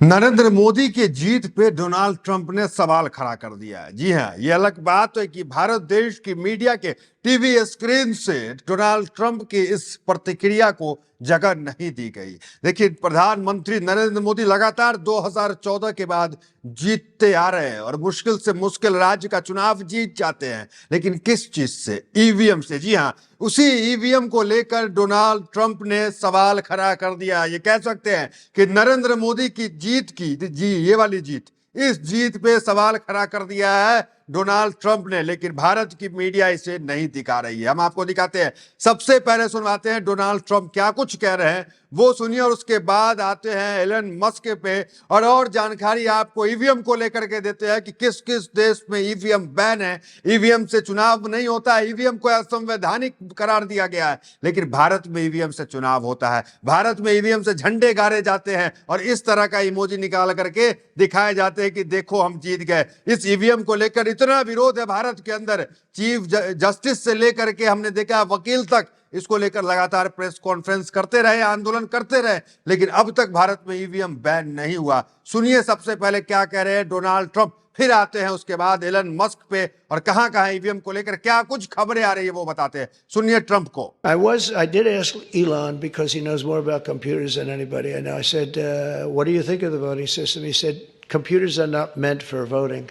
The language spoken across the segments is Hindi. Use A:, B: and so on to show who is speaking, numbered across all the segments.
A: नरेंद्र मोदी की जीत पे डोनाल्ड ट्रंप ने सवाल खड़ा कर दिया है। जी हां, ये अलग बात है कि भारत देश की मीडिया के टीवी स्क्रीन से डोनाल्ड ट्रंप की इस प्रतिक्रिया को जगह नहीं दी गई। देखिए, प्रधानमंत्री नरेंद्र मोदी लगातार 2014 के बाद जीतते आ रहे हैं और मुश्किल से मुश्किल राज्य का चुनाव जीत जाते हैं, लेकिन किस चीज से? ईवीएम से। जी हां, उसी ईवीएम को लेकर डोनाल्ड ट्रंप ने सवाल खड़ा कर दिया। ये कह सकते हैं कि नरेंद्र मोदी की जीत की जी ये वाली जीत, इस जीत पे सवाल खड़ा कर दिया है डोनाल्ड ट्रंप ने, लेकिन भारत की मीडिया इसे नहीं दिखा रही है। हम आपको दिखाते हैं, सबसे पहले सुनवाते हैं डोनाल्ड ट्रंप क्या कुछ कह रहे हैं, वो सुनिए, और उसके बाद आते हैं एलन मस्क पे और जानकारी आपको ईवीएम को लेकर के देते हैं कि किस किस देश में ईवीएम बैन है, ईवीएम से चुनाव नहीं होता है, ईवीएम को असंवैधानिक करार दिया गया है, लेकिन भारत में ईवीएम से चुनाव होता है, भारत में ईवीएम से झंडे गाड़े जाते हैं और इस तरह का इमोजी निकाल करके दिखाए जाते हैं कि देखो हम जीत गए। इस ईवीएम को लेकर इतना विरोध है भारत के अंदर, चीफ जस्टिस से लेकर के हमने देखा वकील तक इसको लेकर लगातार प्रेस कॉन्फ्रेंस करते रहे, आंदोलन करते रहे, लेकिन अब तक भारत में ईवीएम बैन नहीं हुआ। सुनिए सबसे पहले क्या कह रहे हैं डोनाल्ड ट्रंप, फिर आते हैं उसके बाद एलन मस्क पे और कहां ईवीएम को लेकर क्या कुछ खबरें आ रही है वो बताते हैं। सुनिए ट्रंप को।
B: I did ask Elon because he knows more about computers than anybody. And I said, what do you think of the voting system? He said, computers are not meant for voting.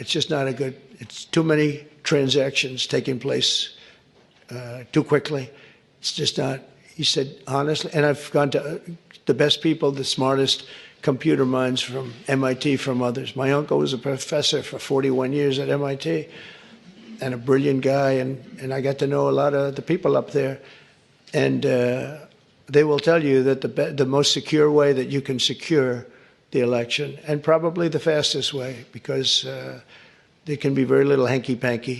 B: It's just not a good, it's too many transactions taking place too quickly. It's just not, he said, honestly, and I've gone to the best people, the smartest computer minds from MIT, from others. My uncle was a professor for 41 years at MIT and a brilliant guy, and I got to know a lot of the people up there. And they will tell you that the most secure way that you can secure the election, and probably the fastest way, because there can be very little hanky-panky,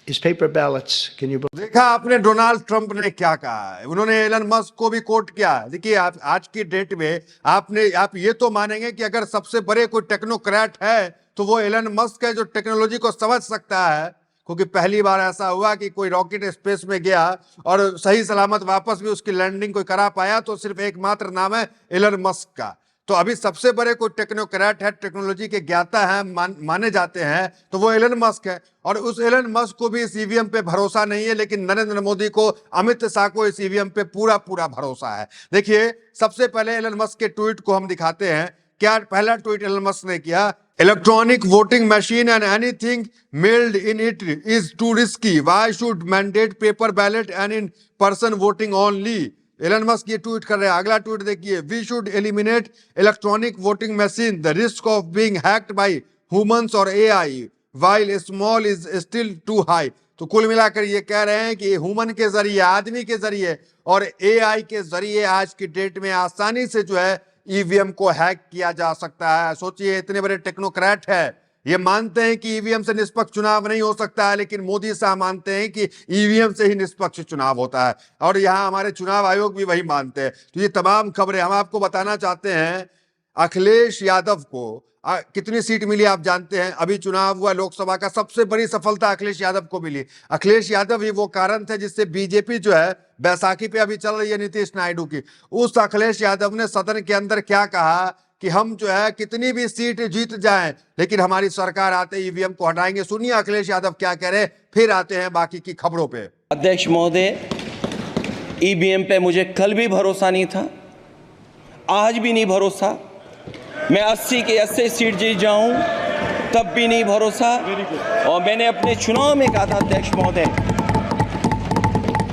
B: is paper ballots. Can you believe?
A: देखा आपने डोनाल्ड ट्रंप ने क्या कहा है, उन्होंने एलन मस्क को भी कोट किया। देखिए, आप आज की डेट में आप ये तो मानेंगे कि अगर सबसे बड़े कोई टेक्नोक्रेट है तो वो एलन मस्क है, जो टेक्नोलॉजी को समझ सकता है, क्योंकि पहली बार ऐसा हुआ कि कोई रॉकेट स्पेस में गया और सही सलामत वापस भी उसकी लैंडिंग कोई करा पाया, तो सिर्फ एकमात्र नाम है एलन मस्क का। तो अभी सबसे बड़े कोई टेक्नोक्रेट है, टेक्नोलॉजी के ज्ञाता है, माने जाते हैं, तो वो एलन मस्क है। और उस एलन मस्क को भी इस ईवीएम पे भरोसा नहीं है, लेकिन नरेंद्र मोदी को, अमित शाह को इस ईवीएम पे पूरा भरोसा है। देखिए, सबसे पहले एलन मस्क के ट्वीट को हम दिखाते हैं। क्या पहला ट्वीट एलन मस्क ने किया? Electronic voting machine and anything meld in it is too risky, why should mandate paper ballot and in person voting only. Elon Musk ये ट्वीट कर रहे हैं। अगला ट्वीट देखिए, we should eliminate electronic voting machine, the risk of being hacked by humans और AI while small is still too high. तो कुल मिलाकर ये कह रहे हैं कि ह्यूमन के जरिए, आदमी के जरिए और एआई के जरिए आज की डेट में आसानी से जो है ईवीएम को हैक किया जा सकता है। सोचिए, इतने बड़े टेक्नोक्रेट है, ये मानते हैं कि ईवीएम से निष्पक्ष चुनाव नहीं हो सकता है, लेकिन मोदी साहब मानते हैं कि ईवीएम से ही निष्पक्ष चुनाव होता है, और यहाँ हमारे चुनाव आयोग भी वही मानते हैं। तो ये तमाम खबरें हम आपको बताना चाहते हैं। अखिलेश यादव को कितनी सीट मिली आप जानते हैं? अभी चुनाव हुआ लोकसभा का, सबसे बड़ी सफलता अखिलेश यादव को मिली। अखिलेश यादव ही वो कारण थे जिससे बीजेपी जो है बैसाखी पे अभी चल रही है नीतीश नायडू की, उस अखिलेश यादव ने सदन के अंदर क्या कहा कि हम जो है कितनी भी सीट जीत जाएं, लेकिन हमारी सरकार आते ईवीएम को हटाएंगे। सुनिए अखिलेश यादव क्या कह रहे, फिर आते हैं बाकी की खबरों पे।
C: अध्यक्ष महोदय, ईवीएम पे मुझे कल भी भरोसा नहीं था, आज भी नहीं भरोसा। मैं 80 के 80 सीट जीत जाऊं तब भी नहीं भरोसा। और मैंने अपने चुनाव में कहा था अध्यक्ष महोदय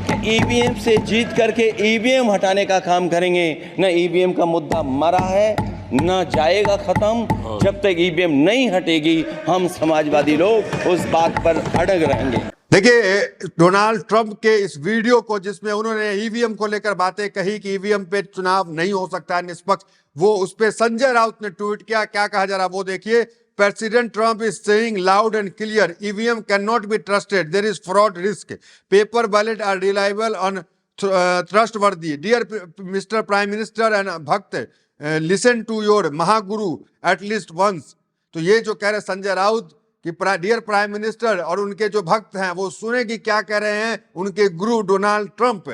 C: कि ईवीएम से जीत करके ईवीएम हटाने का काम करेंगे। न ईवीएम का मुद्दा मरा है, न जाएगा खत्म। जब तक ईवीएम नहीं हटेगी, हम समाजवादी लोग उस बात पर अड़ग रहेंगे।
A: देखिए, डोनाल्ड ट्रंप के इस वीडियो को जिसमें उन्होंने ईवीएम को लेकर बातें कही कि ईवीएम पे चुनाव नहीं हो सकता है निष्पक्ष, वो उस पे संजय राउत ने ट्वीट किया। क्या कहा जरा वो देखिए। President Trump is saying loud and clear, EVM can not be trusted, there is fraud risk, paper ballot are reliable on trustworthy, dear mister prime minister and bhakt, listen to your mahaguru at least once. तो ये जो कह रहे संजय राउत कि डियर प्राइम मिनिस्टर और उनके जो भक्त हैं वो सुने कि क्या कह रहे हैं उनके गुरु डोनाल्ड ट्रंप।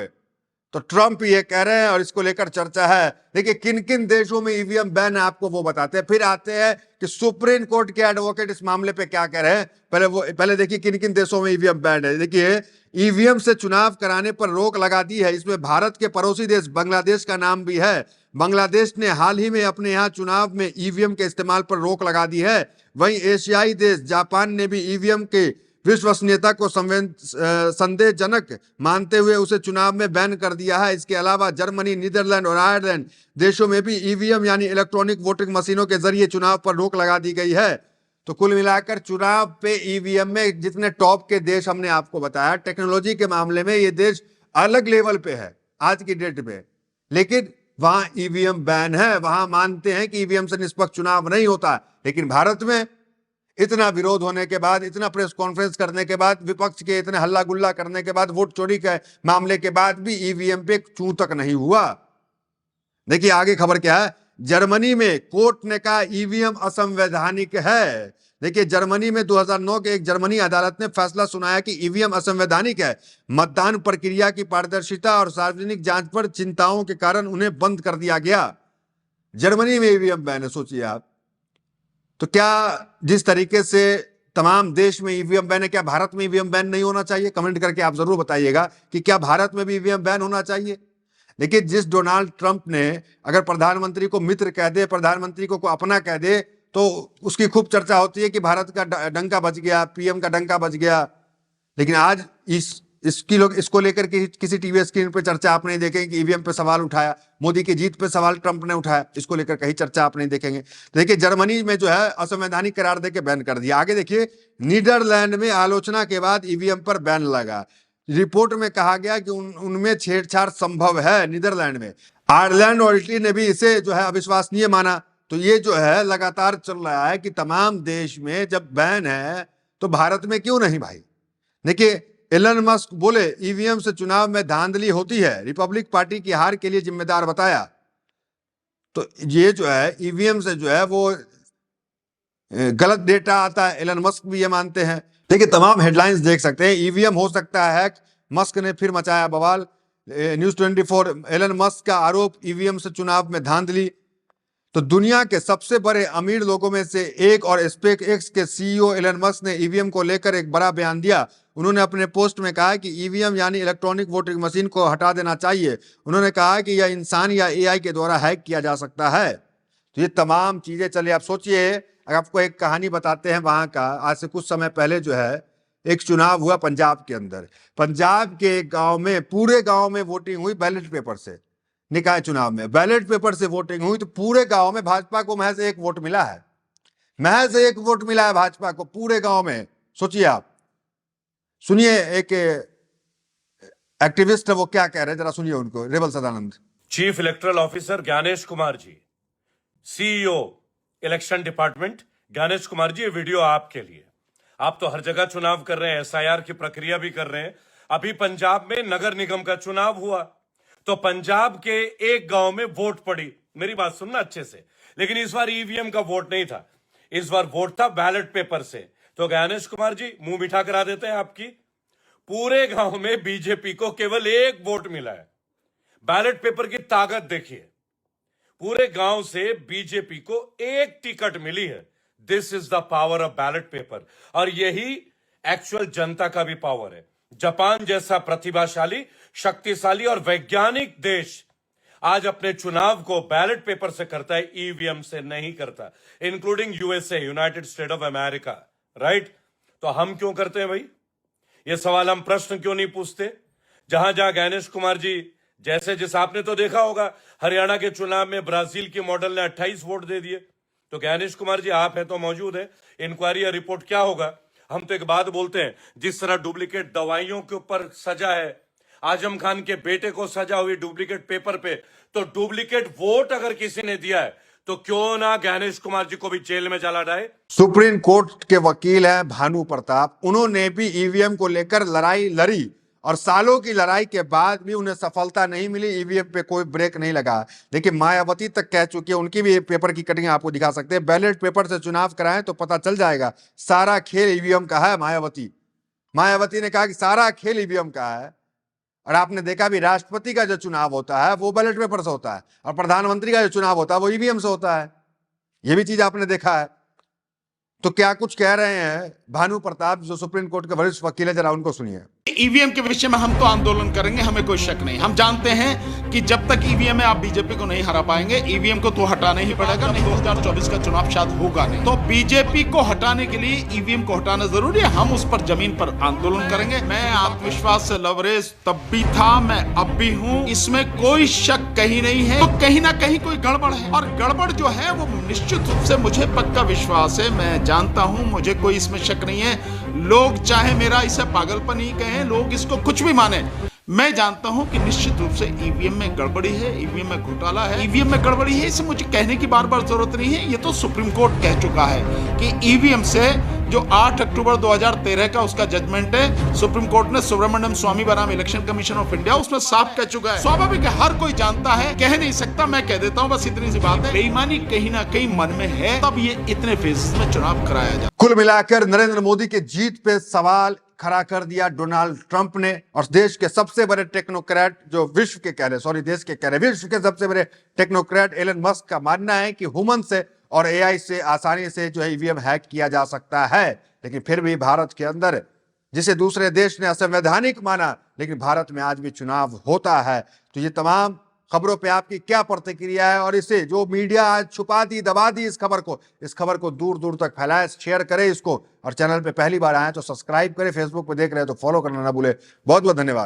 A: तो ट्रंप ये कह रहे हैं और इसको लेकर चर्चा है। देखिए किन किन देशों में ईवीएम बैन है आपको वो बताते हैं, फिर आते हैं कि सुप्रीम कोर्ट के एडवोकेट इस मामले पे क्या कह रहे हैं। पहले देखिए किन किन देशों में ईवीएम बैन है। देखिए ईवीएम से चुनाव कराने पर रोक लगा दी है, इसमें भारत के पड़ोसी देश बांग्लादेश का नाम भी है। बांग्लादेश ने हाल ही में अपने यहाँ चुनाव में ईवीएम के इस्तेमाल पर रोक लगा दी है। वहीं एशियाई देश जापान ने भी ईवीएम के विश्वसनीयता को संदेहजनक मानते हुए उसे चुनाव में बैन कर दिया है। इसके अलावा जर्मनी, नीदरलैंड और आयरलैंड देशों में भी ईवीएम यानी इलेक्ट्रॉनिक वोटिंग मशीनों के जरिए चुनाव पर रोक लगा दी गई है। तो कुल मिलाकर चुनाव पे ईवीएम में जितने टॉप के देश हमने आपको बताया, टेक्नोलॉजी के मामले में ये देश अलग लेवल पे है आज की डेट में, लेकिन वहां ईवीएम बैन है, वहां मानते हैं कि ईवीएम से निष्पक्ष चुनाव नहीं होता। लेकिन भारत में इतना विरोध होने के बाद, इतना प्रेस कॉन्फ्रेंस करने के बाद, विपक्ष के इतने हल्ला गुल्ला करने के बाद, वोट चोरी के मामले के बाद भी ईवीएम पे चूं तक नहीं हुआ। देखिए आगे खबर क्या है। जर्मनी में कोर्ट ने कहा ईवीएम असंवैधानिक है। देखिए जर्मनी में 2009 के एक जर्मनी अदालत ने फैसला सुनाया कि ईवीएम असंवैधानिक है। मतदान प्रक्रिया की पारदर्शिता और सार्वजनिक जांच पर चिंताओं के कारण उन्हें बंद कर दिया गया। जर्मनी में ईवीएम बैन है, सोचिए आप। तो क्या जिस तरीके से तमाम देश में ईवीएम बैन है, क्या भारत में ईवीएम बैन नहीं होना चाहिए? कमेंट करके आप जरूर बताइएगा कि क्या भारत में भी ईवीएम बैन होना चाहिए। देखिए जिस डोनाल्ड ट्रंप ने अगर प्रधानमंत्री को मित्र कह दे, प्रधानमंत्री को अपना कह दे, तो उसकी खूब चर्चा होती है कि भारत का डंका बज गया, पीएम का डंका बज गया। लेकिन आज इसको लेकर किसी टीवी स्क्रीन पे चर्चा आप नहीं देखेंगे कि ईवीएम पे सवाल उठाया, मोदी की जीत पे सवाल ट्रंप ने उठाया, इसको लेकर कहीं चर्चा आप नहीं देखेंगे। तो देखिए जर्मनी में जो है असंवैधानिक करार देके बैन कर दिया। आगे देखिए नीदरलैंड में आलोचना के बाद ईवीएम पर बैन लगा। रिपोर्ट में कहा गया कि उनमें छेड़छाड़ संभव है नीदरलैंड में। आयरलैंड और इटली ने भी इसे जो है अविश्वसनीय माना। तो ये जो है लगातार चल रहा है कि तमाम देश में जब बैन है तो भारत में क्यों नहीं भाई। देखिए एलन मस्क बोले ईवीएम से चुनाव में धांधली होती है, रिपब्लिक पार्टी की हार के लिए जिम्मेदार बताया। तो ये जो है ईवीएम से जो है वो गलत डेटा आता है, एलन मस्क भी ये मानते हैं। देखिए तमाम हेडलाइंस देख सकते हैं। ईवीएम हो सकता है हैक, मस्क ने फिर मचाया बवाल। न्यूज़ 24 एलन मस्क का आरोप ईवीएम से चुनाव में धांधली। तो दुनिया के सबसे बड़े अमीर लोगों में से एक और स्पेस एक्स के सीईओ एलन मस्क ने ईवीएम को लेकर एक बड़ा बयान दिया। उन्होंने अपने पोस्ट में कहा कि ईवीएम यानी इलेक्ट्रॉनिक वोटिंग मशीन को हटा देना चाहिए। उन्होंने कहा कि यह इंसान या एआई के द्वारा हैक किया जा सकता है। तो ये तमाम चीजें चले। आप सोचिए, अगर आपको एक कहानी बताते हैं वहां का। आज से कुछ समय पहले जो है एक चुनाव हुआ पंजाब के अंदर। पंजाब के एक गांव में, पूरे गांव में वोटिंग हुई बैलेट पेपर से। निकाय चुनाव में बैलेट पेपर से वोटिंग हुई। तो पूरे गांव में भाजपा को महज एक वोट मिला है। महज एक वोट मिला है भाजपा को पूरे गांव में। सोचिए आप, सुनिए एक एक्टिविस्ट है वो क्या कह रहे हैं, जरा सुनिए उनको। Rebel Sadanand.
D: Chief electoral officer Gyanesh Kumar ji, CEO election department Gyanesh Kumar ji, ये वीडियो आपके लिए। आप तो हर जगह चुनाव कर रहे हैं, एसआईआर की प्रक्रिया भी कर रहे हैं। अभी पंजाब में नगर निगम का चुनाव हुआ तो पंजाब के एक गांव में वोट पड़ी। मेरी बात सुनना अच्छे से। लेकिन इस बार ईवीएम का वोट नहीं था, इस बार वोट था बैलेट पेपर से। तो ज्ञानेश कुमार जी मुंह मीठा करा देते हैं आपकी। पूरे गांव में बीजेपी को केवल एक वोट मिला है। बैलेट पेपर की ताकत देखिए, पूरे गांव से बीजेपी को एक टिकट मिली है। This is the power of ballot paper. और यही एक्चुअल जनता का भी पावर है। जापान जैसा प्रतिभाशाली, शक्तिशाली और वैज्ञानिक देश आज अपने चुनाव को बैलेट पेपर से करता है, ईवीएम से नहीं करता। Including USA, United state of America, right. तो हम क्यों करते हैं भाई? ये सवाल हम प्रश्न क्यों नहीं पूछते? जहां जहां ज्ञानेश कुमार जी जैसे, जिस आपने तो देखा होगा हरियाणा के चुनाव में ब्राजील की मॉडल ने 28 वोट दे दिए। तो ज्ञानेश कुमार जी आप हैं तो मौजूद है, इंक्वायरी या रिपोर्ट क्या होगा? हम तो एक बात बोलते हैं, जिस तरह डुप्लीकेट दवाइयों के ऊपर सजा है, आजम खान के बेटे को सजा हुई डुप्लीकेट पेपर पे, तो डुप्लीकेट वोट अगर किसी ने दिया है तो क्यों ना ज्ञानेश कुमार जी को भी जेल में चला जाए।
A: सुप्रीम कोर्ट के वकील हैं भानु प्रताप। उन्होंने भी ईवीएम को लेकर लड़ाई लड़ी और सालों की लड़ाई के बाद भी उन्हें सफलता नहीं मिली। ईवीएम पे कोई ब्रेक नहीं लगा। देखिए मायावती तक कह चुकी है, उनकी भी पेपर की कटिंग आपको दिखा सकते हैं। बैलेट पेपर से चुनाव कराएं तो पता चल जाएगा, सारा खेल ईवीएम का है। मायावती ने कहा कि सारा खेल ईवीएम का है। और आपने देखा भी राष्ट्रपति का जो चुनाव होता है वो बैलेट पेपर से होता है और प्रधानमंत्री का जो चुनाव होता है वो ईवीएम से होता है। ये भी चीज आपने देखा है। तो क्या कुछ कह रहे हैं भानु प्रताप जो सुप्रीम कोर्ट के वरिष्ठ वकील है, जरा उनको सुनिए।
E: ईवीएम के विषय में हम तो आंदोलन करेंगे, हमें कोई शक नहीं। हम जानते हैं कि जब तक ईवीएम में आप बीजेपी को नहीं हरा पाएंगे, ईवीएम को तो हटाना ही पड़ेगा, नहीं 2024 का चुनाव शायद होगा नहीं। तो बीजेपी को हटाने के लिए ईवीएम को हटाना जरूरी है। हम उस पर जमीन पर आंदोलन करेंगे। मैं आत्मविश्वास से लवरेज तब भी था, मैं अब भी हूँ, इसमें कोई शक कहीं नहीं है। तो कहीं ना कहीं कोई गड़बड़ है और गड़बड़ जो है वो निश्चित रूप से मुझे पक्का विश्वास है, मैं जानता हूँ, मुझे कोई इसमें शक नहीं है। लोग चाहे मेरा इसे पागलपन ही कहें, लोग इसको कुछ भी माने, मैं जानता हूं कि निश्चित रूप से ईवीएम में गड़बड़ी है, ईवीएम में घोटाला है, ईवीएम में गड़बड़ी है। इसे मुझे कहने की बार बार जरूरत नहीं है। ये तो सुप्रीम कोर्ट कह चुका है कि ईवीएम से जो 8 अक्टूबर 2013 का उसका जजमेंट है, सुप्रीम कोर्ट ने सुब्रमण्यम स्वामी बनाम इलेक्शन कमीशन ऑफ इंडिया, उसमें साफ कह चुका है। स्वाभाविक है, हर कोई जानता है, कह नहीं सकता, मैं कह देता हूं, बस इतनी सी बात है। बेईमानी कहीं ना कहीं मन में है, तब ये इतने फेजेस में चुनाव कराया जाए।
A: कुल मिलाकर नरेंद्र मोदी के जीत पे सवाल खड़ा कर दिया डोनाल्ड ट्रंप ने। और देश के सबसे बड़े टेक्नोक्रेट जो विश्व के कह रहे, देश के कह रहे, विश्व के सबसे बड़े टेक्नोक्रेट एलन मस्क का मानना है कि ह्यूमन से और एआई से आसानी से जो है ईवीएम हैक किया जा सकता है। लेकिन फिर भी भारत के अंदर, जिसे दूसरे देश ने असंवैधानिक माना, लेकिन भारत में आज भी चुनाव होता है। तो ये तमाम खबरों पे आपकी क्या प्रतिक्रिया है? और इसे जो मीडिया आज छुपा दी, दबा दी इस खबर को दूर दूर तक फैलाएं, शेयर करें इसको। और चैनल पे पहली बार आए तो सब्सक्राइब करें, फेसबुक पे देख रहे हैं तो फॉलो करना ना भूले। बहुत बहुत धन्यवाद।